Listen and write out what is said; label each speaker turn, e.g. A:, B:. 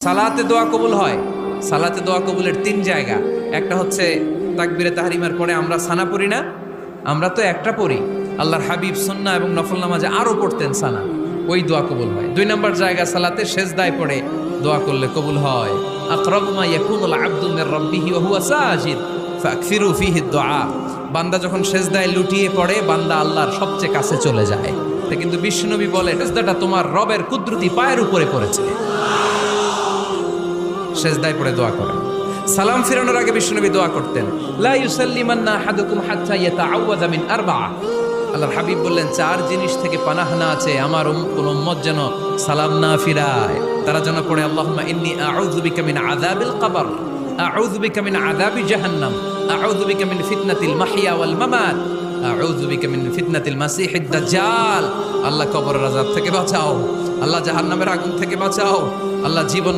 A: সালাতে দোয়া কবুল হয়। সালাতে দোয়া কবুলের 3 জায়গা। একটা হচ্ছে তাকবীরে তাহরিমার পরে আমরা সানা পড়ি না, আমরা তো একটা পড়ি। আল্লাহর হাবিব সুন্নাহ এবং নফল নামাজে আরো পড়তেন সানা, ওই দোয়া কবুল হয়। 2 নম্বর জায়গা সালাতে সেজদায় পড়ে দোয়া করলে কবুল হয়। আকরাবু মা ইয়াকুনুল আবদু মির রাব্বিহি ওয়া হুয়া সাজিদ ফাকসিরু ফিহি দুআ। বান্দা যখন সেজদায় লুটিয়ে পড়ে, বান্দা আল্লাহর সবচেয়ে কাছে চলে যায়। তা কিন্তু বিশ্বনবী বলে, সেজদাটা তোমার রবের কুদরতি পায়ের উপরে পড়েছে। সেজদায় পড়ে দোয়া করেন। সালাম ফিরানোর আগে বিশ্বনবী দোয়া করতেন, লা ইউসাল্লিমান্না আহাদুকুম হাত্তা ইয়াতাআওয়াযা মিন আরবা'a। আল্লাহর হাবিব বললেন, 4 জিনিস থেকে পানাহ না আছে আমার কোন উম্মত যেন সালাম না ফিরায়। তারা যেন পড়ে, আল্লাহুম্মা ইন্নী আউযু বিকা মিন আযাবিল কবর, আউযু বিকা মিন আযাবি জাহান্নাম, আউযু বিকা মিন ফিতনাতিল মাহইয়া ওয়াল মামাত, আউযু বিকা মিন ফিতনাতিল মাসিহিদ দাজ্জাল। আল্লাহ কবরের আযাব থেকে বাঁচাও, আল্লাহ জাহান্নামের আগুন থেকে বাঁচাও, আল্লাহ জীবন